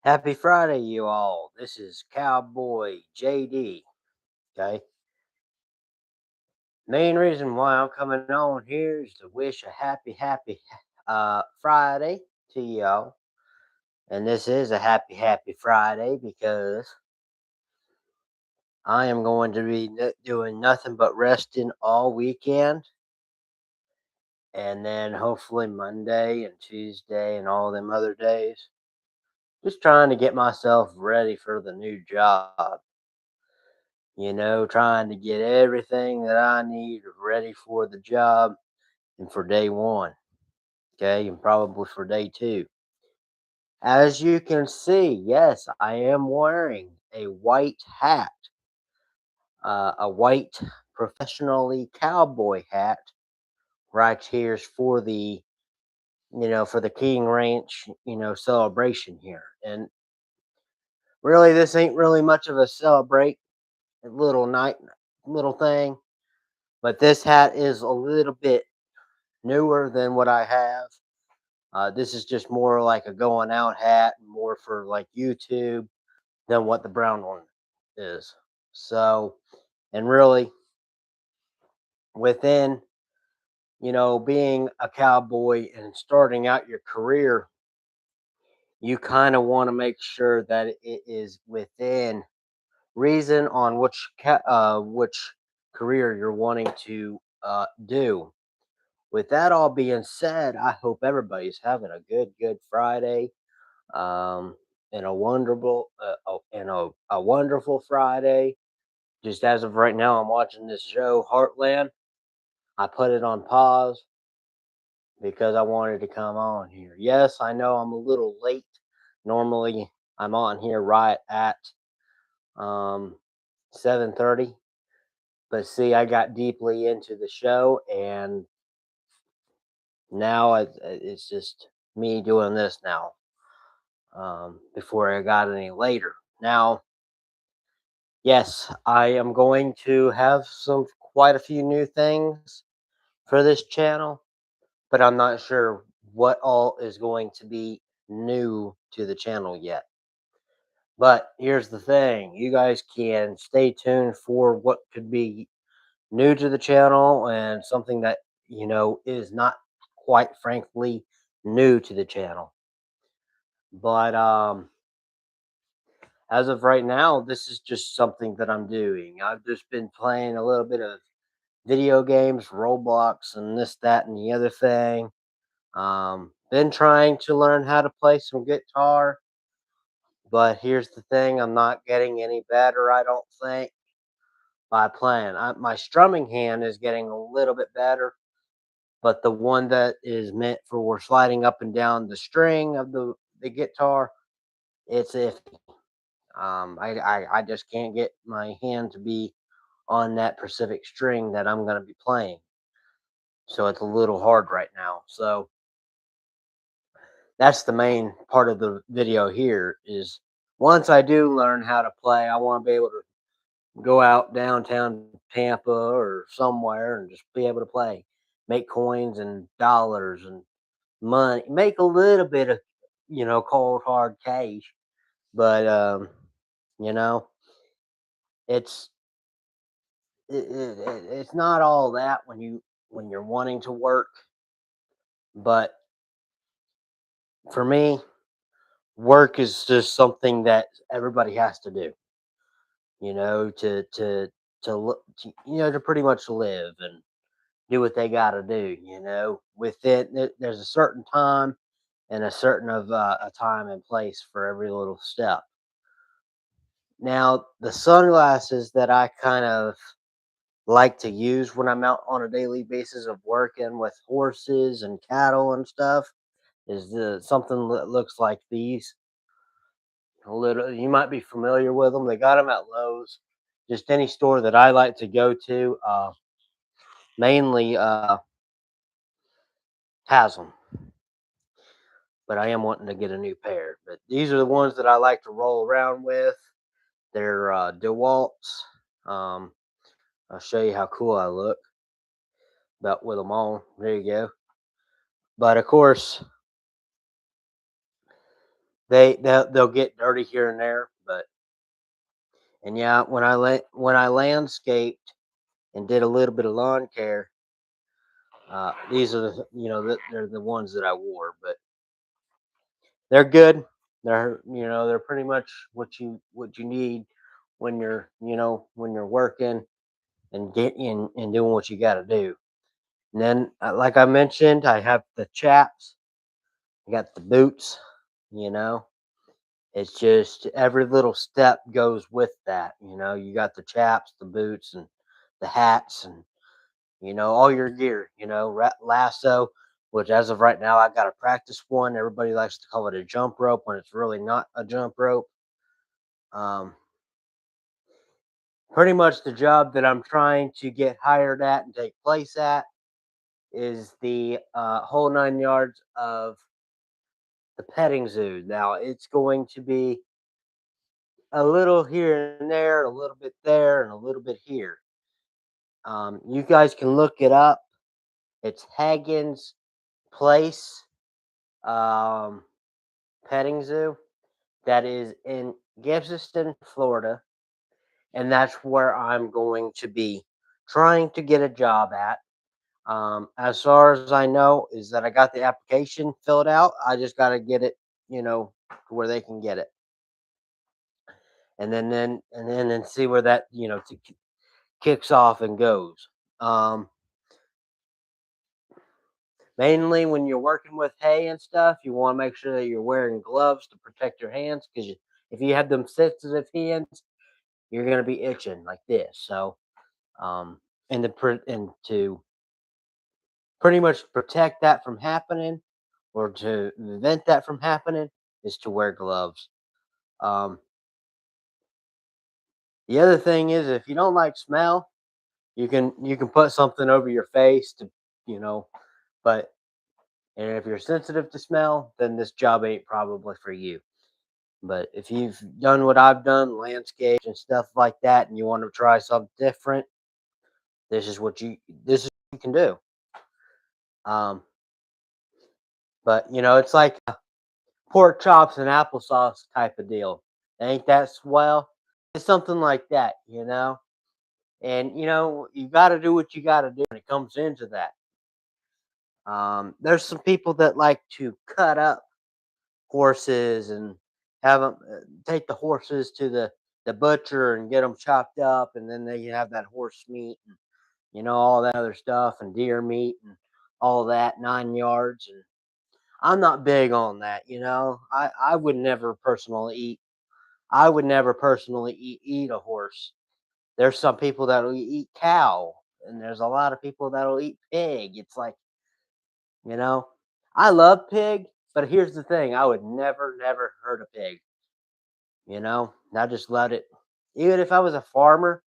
Happy Friday, you all. This is Cowboy Jd. Okay. Main reason why I'm coming on here is to wish a happy Friday to y'all. And this is a happy Friday because I am going to be doing nothing but resting all weekend. And then hopefully Monday and Tuesday and all them other days. Just trying to get myself ready for the new job. Trying to get everything that I need ready for the job and for day one, okay, and probably for day two. As you can see, yes, I am wearing a white hat, a white professionally cowboy hat right here for the King Ranch, celebration here. And really, this ain't really much of a celebrate, a little thing, but this hat is a little bit newer than what I have. This is just more like a going out hat, more for like YouTube than what the brown one is. So, and really, within being a cowboy and starting out your career, you kind of want to make sure that it is within reason on which career you're wanting to do. With that all being said, I hope everybody's having a good Friday, um, and a wonderful Friday. Just as of right now, I'm watching this show, Heartland. I put it on pause because I wanted to come on here. Yes, I know I'm a little late. Normally, I'm on here right at um, 7:30, but see, I got deeply into the show, and now it's just me doing this now. Before I got any later. Now, yes, I am going to have quite a few new things for this channel, but I'm not sure what all is going to be new to the channel yet. But here's the thing, you guys can stay tuned for what could be new to the channel and something that, is not quite frankly new to the channel. But as of right now, this is just something that I'm doing. I've just been playing a little bit of video games, Roblox, and this, that, and the other thing. Been trying to learn how to play some guitar, but here's the thing: I'm not getting any better. I don't think by playing. My strumming hand is getting a little bit better, but the one that is meant for sliding up and down the string of the guitar, it's iffy. I just can't get my hand to be on that specific string that I'm going to be playing. So it's a little hard right now. So that's the main part of the video here is once I do learn how to play, I want to be able to go out downtown Tampa or somewhere and just be able to play, make coins and dollars and money, make a little bit of, cold hard cash. But, you know, it's it's not all that when you're wanting to work, but for me, work is just something that everybody has to do, to pretty much live and do what they got to do. With it, there's a certain time and a certain of a time and place for every little step. Now, the sunglasses that I kind of like to use when I'm out on a daily basis of working with horses and cattle and stuff is something that looks like these. A little, you might be familiar with them. They got them at Lowe's, just any store that I like to go to. Mainly has them, but I am wanting to get a new pair. But these are the ones that I like to roll around with. They're DeWalt's. Um, I'll show you how cool I look, but with them on. There you go. But of course, they'll get dirty here and there, but and yeah, when I landscaped and did a little bit of lawn care, these are they're the ones that I wore, but they're good. They're pretty much what you need when you're working and getting and doing what you got to do. And then, like I mentioned, I have the chaps. I got the boots. You know, it's just every little step goes with that. You got the chaps, the boots, and the hats, and all your gear. Lasso, which as of right now, I got a practice one. Everybody likes to call it a jump rope when it's really not a jump rope. Um, Pretty much the job that I'm trying to get hired at and take place at is the whole 9 yards of the petting zoo. Now it's going to be a little here and there, a little bit there, and a little bit here. You guys can look it up. It's Hagen's Place um, Petting Zoo. That is in Gibston, Florida, and that's where I'm going to be trying to get a job at. As far as I know, is that I got the application filled out. I just got to get it, to where they can get it, and then see where that kicks off and goes. Um, Mainly when you're working with hay and stuff, you want to make sure that you're wearing gloves to protect your hands because if you have them sensitive hands, you're gonna be itching like this. So, and to pretty much protect that from happening, or to prevent that from happening, is to wear gloves. Um, the other thing is, if you don't like smell, you can put something over your face to, you know, but and if you're sensitive to smell, then this job ain't probably for you. But if you've done what I've done, landscapes and stuff like that, and you want to try something different, this is what you can do. Um, but it's like pork chops and applesauce type of deal. Ain't that swell? It's something like that. And you got to do what you got to do when it comes into that. There's some people that like to cut up horses and have them take the horses to the butcher and get them chopped up, and then they have that horse meat and all that other stuff and deer meat and all that 9 yards. And I'm not big on that. I would never personally eat. I would never personally eat a horse. There's some people that'll eat cow, and there's a lot of people that'll eat pig. It's like, you know, I love pig, but here's the thing: I would never hurt a pig. I just let it. Even if I was a farmer,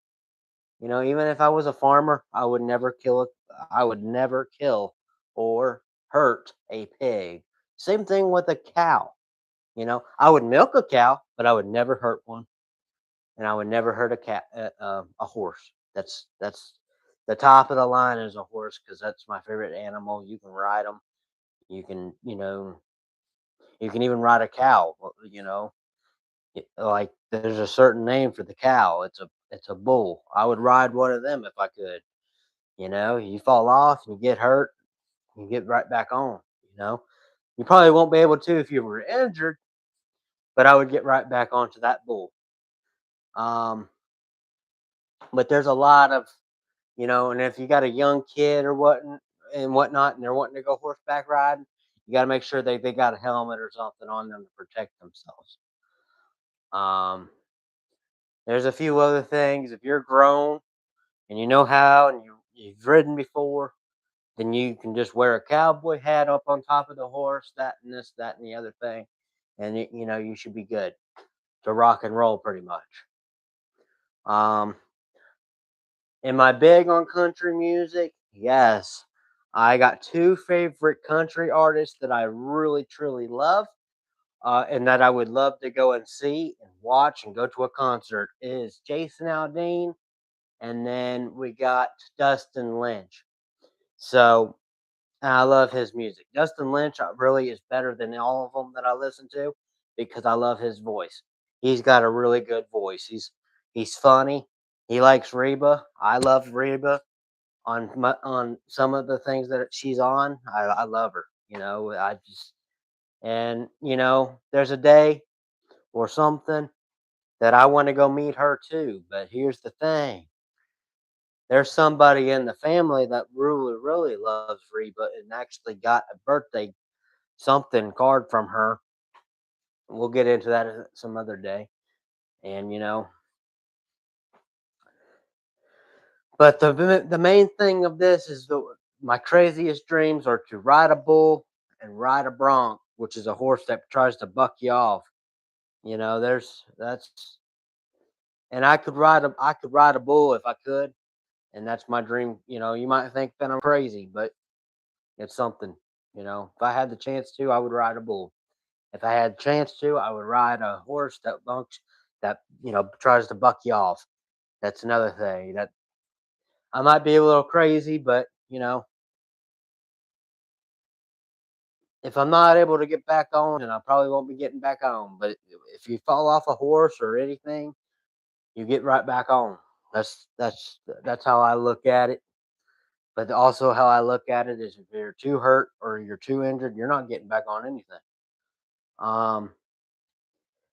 even if I was a farmer, I would never kill it. I would never kill or hurt a pig. Same thing with a cow. I would milk a cow, but I would never hurt one, and I would never hurt a horse. That's the top of the line is a horse because that's my favorite animal. You can ride them. You can you can even ride a cow. Like there's a certain name for the cow. It's a bull. I would ride one of them if I could. You fall off, you get hurt, you get right back on. You know, you probably won't be able to if you were injured, but I would get right back onto that bull. Um, but there's a lot of, and if you got a young kid or whatnot, and they're wanting to go horseback riding, you got to make sure they got a helmet or something on them to protect themselves. Um, there's a few other things. If you're grown and you know how, and you've ridden before, then you can just wear a cowboy hat up on top of the horse, that and this, that and the other thing, and you should be good to rock and roll pretty much. Um, am I big on country music? Yes. I got two favorite country artists that I really truly love, and that I would love to go and see and watch and go to a concert. Is Jason Aldean, and then we got Dustin Lynch. So I love his music. Dustin Lynch really is better than all of them that I listen to. because I love his voice. He's got a really good voice. He's funny. He likes Reba. I love Reba on some of the things that she's on. I love her. I just and there's a day or something that I want to go meet her too. But here's the thing: there's somebody in the family that really, really loves Reba and actually got a birthday something card from her. We'll get into that some other day. And but the main thing of this is my craziest dreams are to ride a bull and ride a bronc, which is a horse that tries to buck you off. There's that's and I could ride a bull if I could, and that's my dream. You might think that I'm crazy, but it's something. If I had the chance to, I would ride a bull. If I had a chance to, I would ride a horse that tries to buck you off. That's another thing that I might be a little crazy, but if I'm not able to get back on, then I probably won't be getting back on. But if you fall off a horse or anything, you get right back on. That's how I look at it. But also how I look at it is if you're too hurt or you're too injured, you're not getting back on anything. Um,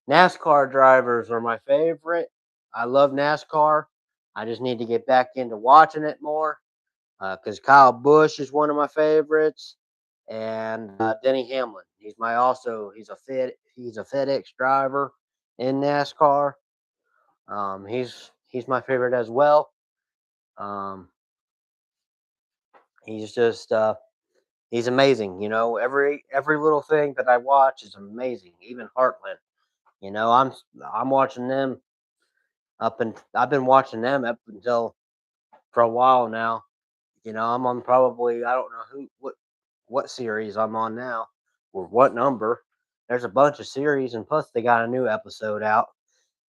NASCAR drivers are my favorite. I love NASCAR. I just need to get back into watching it more because Kyle Busch is one of my favorites, and Denny Hamlin. He's a FedEx driver in NASCAR. He's my favorite as well. Um, he's just he's amazing. Every little thing that I watch is amazing. Even Heartland. I'm watching them and I've been watching them up until for a while now. I'm on probably I don't know what series I'm on now or what number. There's a bunch of series, and plus they got a new episode out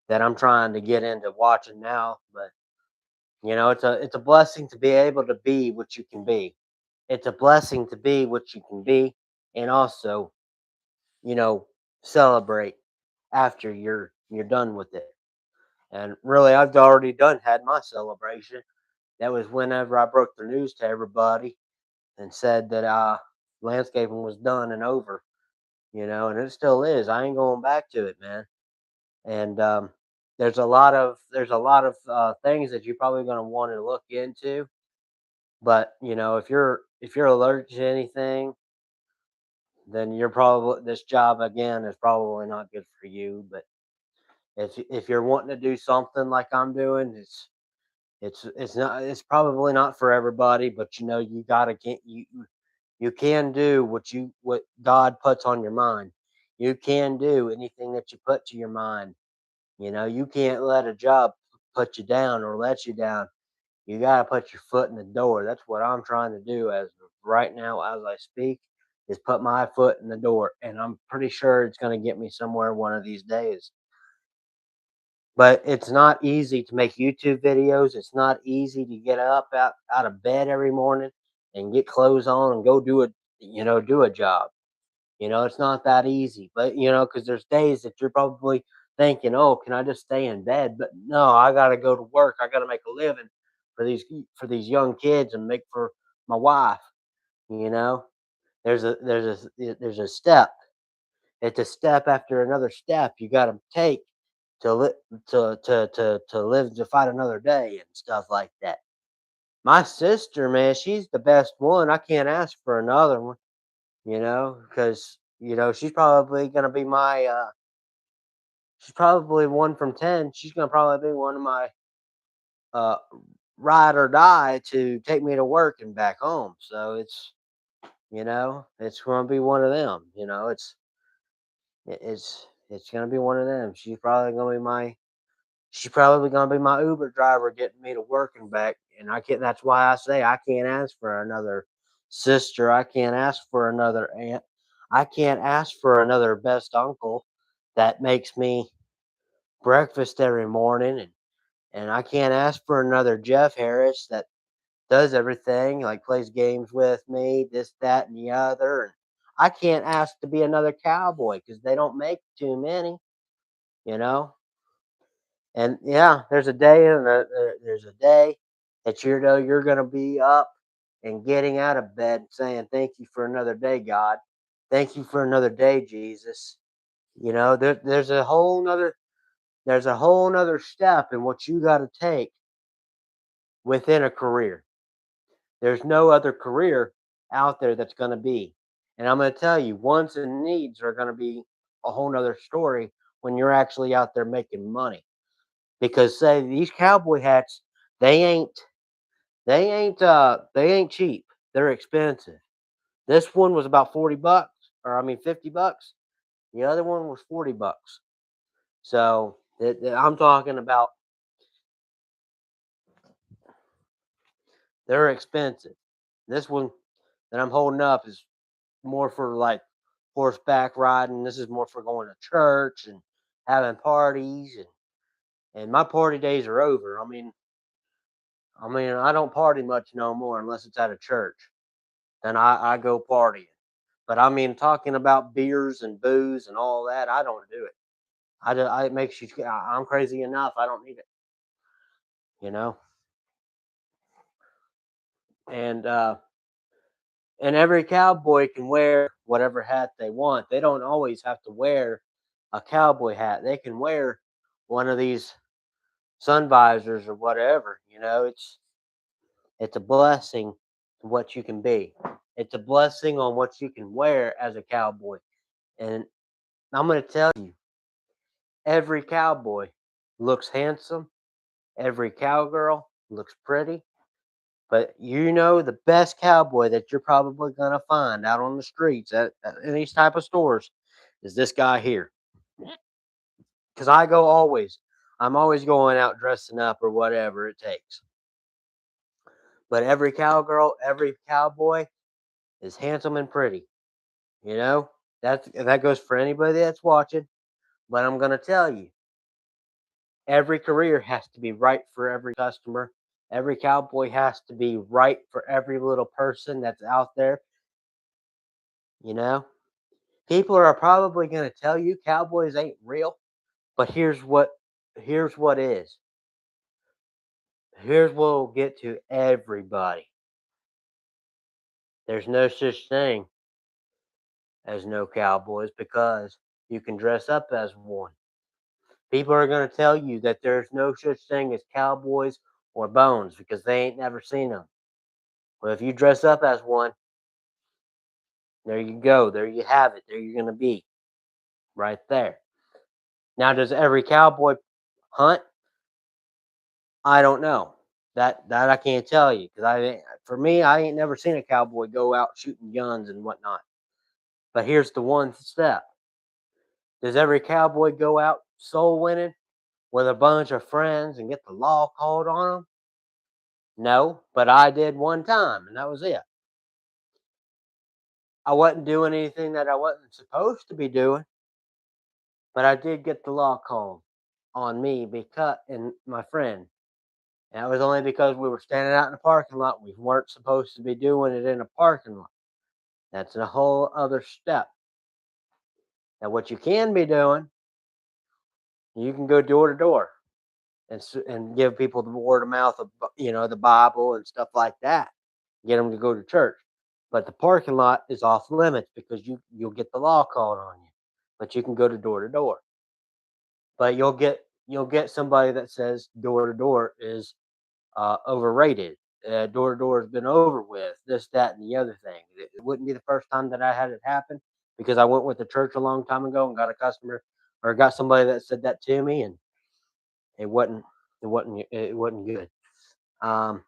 that I'm trying to get into watching now. But it's a blessing to be able to be what you can be. It's a blessing to be what you can be, and also you know celebrate after you're done with it. And really, I've already done had my celebration. That was whenever I broke the news to everybody and said that landscaping was done and over. And it still is. I ain't going back to it, man. And there's a lot of things that you're probably going to want to look into. But if you're allergic to anything, then you're probably this job again is probably not good for you. But if you're wanting to do something like I'm doing, it's probably not for everybody. But you gotta get you can do what God puts on your mind. You can do anything that you put to your mind. You can't let a job put you down or let you down. You got to put your foot in the door. That's what I'm trying to do as of right now as I speak is put my foot in the door, and I'm pretty sure it's going to get me somewhere one of these days. But it's not easy to make YouTube videos. It's not easy to get up out of bed every morning and get clothes on and go do a job. It's not that easy. But because there's days that you're probably thinking, "Oh, can I just stay in bed?" But no, I got to go to work. I got to make a living for these young kids and make for my wife. You know, there's a step. It's a step after another step you got to take to li- to live to fight another day and stuff like that. My sister, man, she's the best one. I can't ask for another one, because she's probably 1 from 10. She's gonna probably be one of my uh ride or die to take me to work and back home. So it's gonna be one of them. It's gonna be one of them. She's probably gonna be my Uber driver getting me to work and back. And I can't that's why I say I can't ask for another sister. I can't ask for another aunt. I can't ask for another best uncle that makes me breakfast every morning, and I can't ask for another Jeff Harris that does everything, like plays games with me, this, that, and the other. I can't ask to be another cowboy because they don't make too many, you know. And yeah, there's a day that you know you're gonna be up and getting out of bed saying, "Thank you for another day, God. Thank you for another day, Jesus." You know, there's a whole nother step in what you got to take within a career. There's no other career out there that's going to be. And I'm going to tell you, wants and needs are going to be a whole nother story when you're actually out there making money. Because say these cowboy hats, they ain't they ain't cheap. They're expensive. This one was about 40 bucks, or I mean 50 bucks. The other one was 40 bucks. So I'm talking about they're expensive. This one that I'm holding up is more for like horseback riding. This is more for going to church and having parties and my party days are over. I mean I don't party much no more unless it's at a church. Then I go partying. But I mean talking about beers and booze and all that, I don't do it. It makes you I'm crazy enough. I don't need it, you know. And and every cowboy can wear whatever hat they want. They don't always have to wear a cowboy hat. They can wear one of these sun visors or whatever. You know, it's a blessing to what you can be. It's a blessing on what you can wear as a cowboy. And I'm going to tell you, every cowboy looks handsome. Every cowgirl looks pretty. But you know the best cowboy that you're probably gonna find out on the streets at these type of stores is this guy here. Because I'm always going out dressing up or whatever it takes. But every cowgirl, every cowboy is handsome and pretty. You know that goes for anybody that's watching. But I'm gonna tell you, every career has to be right for every customer. Every cowboy has to be right for every little person that's out there. You know, people are probably going to tell you cowboys ain't real, but here's what is. Here's what will get to everybody. There's no such thing as no cowboys because you can dress up as one. People are going to tell you that there's no such thing as cowboys or bones because they ain't never seen them. Well, if you dress up as one, there you go. There you have it. There you're going to be right there. Now, does every cowboy hunt? I don't know. That I can't tell you because for me, I ain't never seen a cowboy go out shooting guns and whatnot. But here's the one step: does every cowboy go out soul winning with a bunch of friends and get the law called on them? No, but I did one time, and that was it. I wasn't doing anything that I wasn't supposed to be doing, but I did get the law called on me because and my friend. And that was only because we were standing out in the parking lot. We weren't supposed to be doing it in a parking lot. That's a whole other step. Now, what you can be doing, you can go door to door and give people the word of mouth of the Bible and stuff like that. Get them to go to church. But the parking lot is off limits because you'll get the law called on you. But you can go to door. But you'll get somebody that says door to door is overrated. Door to door has been over with. This, that, and the other thing. It wouldn't be the first time that I had it happen because I went with the church a long time ago and got a customer or got somebody that said that to me, and it wasn't it wasn't good. Um,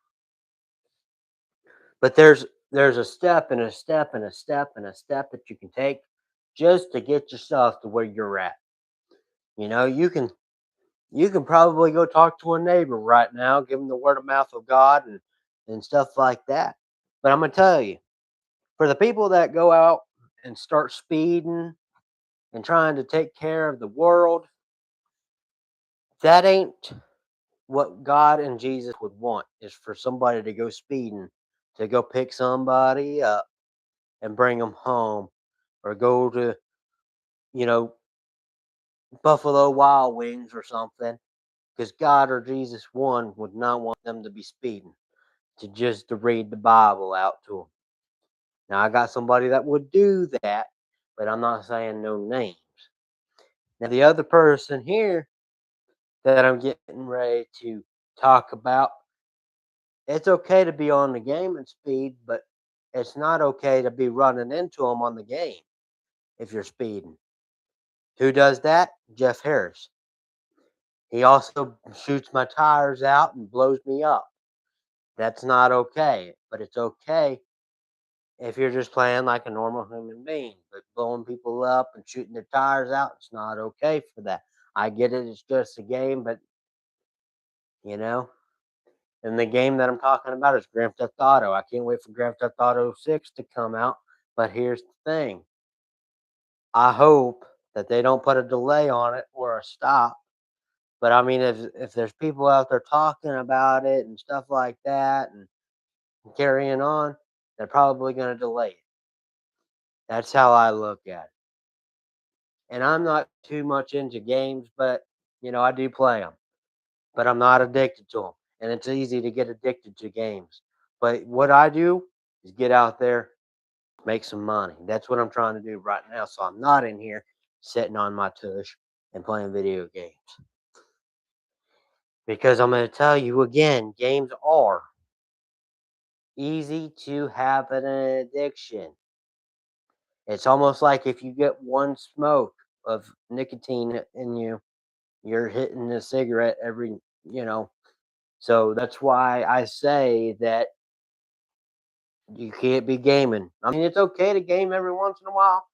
but there's a step and a step and a step and a step that you can take just to get yourself to where you're at. You know, you can probably go talk to a neighbor right now, give them the word of mouth of God and stuff like that. But I'm gonna tell you, for the people that go out and start speeding and trying to take care of the world, that ain't what God and Jesus would want. Is for somebody to go speeding, to go pick somebody up and bring them home or go to, you know, Buffalo Wild Wings or something, because God or Jesus one would not want them to be speeding, to read the Bible out to them. Now I got somebody that would do that, but I'm not saying no names. Now the other person here that I'm getting ready to talk about, it's okay to be on the game and speed, but it's not okay to be running into them on the game if you're speeding. Who does that? Jeff Harris. He also shoots my tires out and blows me up. That's not okay, but it's okay if you're just playing like a normal human being. But blowing people up and shooting their tires out, it's not okay for that. I get it, it's just a game, but you know, and the game that I'm talking about is Grand Theft Auto. I can't wait for Grand Theft Auto 6 to come out. But here's the thing, I hope that they don't put a delay on it or a stop. But I mean, if there's people out there talking about it and stuff like that and carrying on, they're probably going to delay it. That's how I look at it. And I'm not too much into games, but I do play them. But I'm not addicted to them, and it's easy to get addicted to games. But what I do is get out there, make some money. That's what I'm trying to do right now. So I'm not in here sitting on my tush and playing video games. Because I'm going to tell you again, games are easy to have an addiction. It's almost like if you get one smoke of nicotine in you, you're hitting a cigarette every. So that's why I say that you can't be gaming. I mean, it's okay to game every once in a while,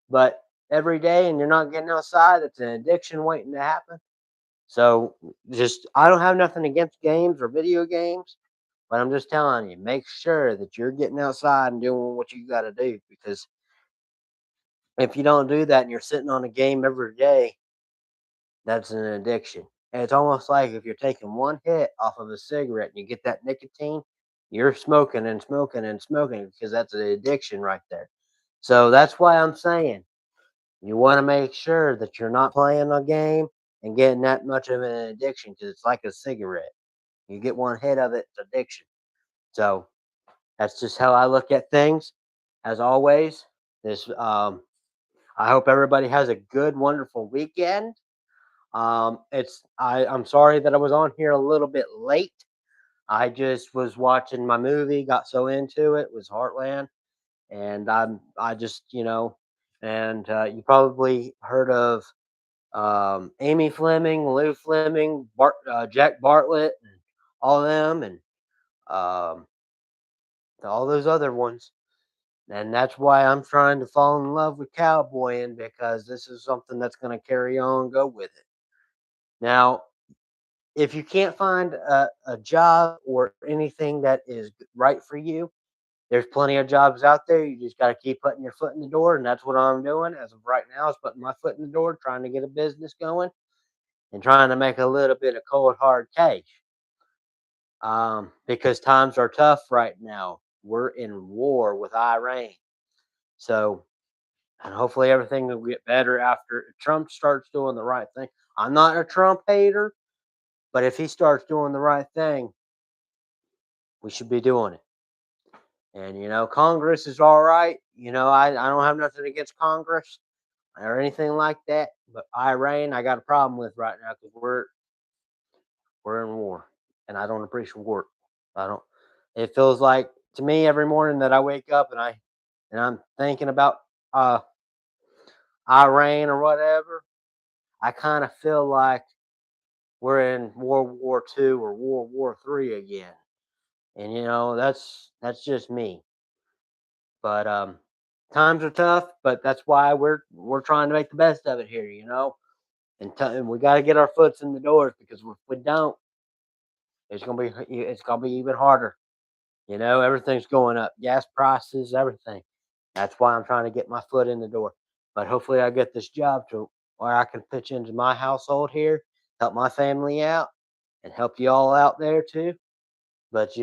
but every day and you're not getting outside, it's an addiction waiting to happen. So I don't have nothing against games or video games, but I'm just telling you, make sure that you're getting outside and doing what you got to do, because if you don't do that and you're sitting on a game every day, that's an addiction. And it's almost like if you're taking one hit off of a cigarette and you get that nicotine, you're smoking and smoking and smoking, because that's an addiction right there. So that's why I'm saying you want to make sure that you're not playing a game and getting that much of an addiction, because it's like a cigarette. You get one hit of it, it's addiction. So that's just how I look at things. As always, this I hope everybody has a good, wonderful weekend. I'm sorry that I was on here a little bit late. I just was watching my movie, got so into it. It was Heartland, and I just and you probably heard of Amy Fleming, Lou Fleming, Jack Bartlett, and all of them, and um, all those other ones. And that's why I'm trying to fall in love with cowboying, because this is something that's going to carry on, go with it. Now, if you can't find a job or anything that is right for you, there's plenty of jobs out there. You just got to keep putting your foot in the door. And that's what I'm doing as of right now, is putting my foot in the door, trying to get a business going and trying to make a little bit of cold, hard cash. Because times are tough right now. We're in war with Iran. So, and hopefully everything will get better after Trump starts doing the right thing. I'm not a Trump hater, but if he starts doing the right thing, we should be doing it. And Congress is all right. I don't have nothing against Congress or anything like that. But Iran, I got a problem with right now, because we're in war, and I don't appreciate war. I don't. It feels like to me every morning that I wake up and I'm thinking about uh Iran or whatever. I kind of feel like we're in World War II or World War III again. And that's just me. But times are tough, but that's why we're trying to make the best of it here. And we got to get our foots in the doors, because if we don't, it's gonna be even harder. Everything's going up, gas prices, everything. That's why I'm trying to get my foot in the door. But hopefully, I get this job to where I can pitch into my household here, help my family out, and help you all out there too. But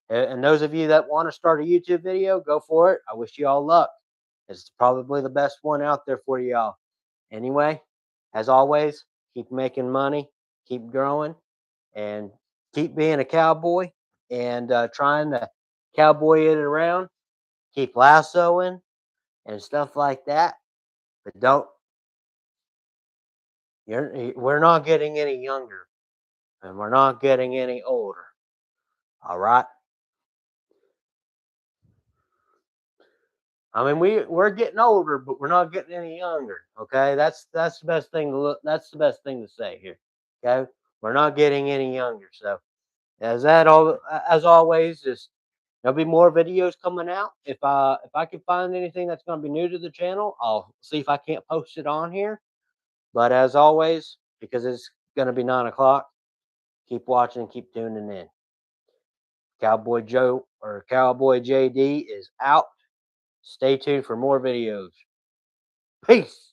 and those of you that want to start a YouTube video, go for it. I wish you all luck. It's probably the best one out there for y'all. Anyway, as always, keep making money, keep growing, and keep being a cowboy and trying to cowboy it around. Keep lassoing and stuff like that. But don't we're not getting any younger and we're not getting any older. All right. I mean, we're getting older, but we're not getting any younger. Okay, that's the best thing to look. That's the best thing to say here. Okay, we're not getting any younger. So as always, just there'll be more videos coming out. If I can find anything that's going to be new to the channel, I'll see if I can't post it on here. But as always, because it's going to be 9 o'clock, keep watching, keep tuning in. Cowboy Joe or Cowboy JD is out. Stay tuned for more videos. Peace.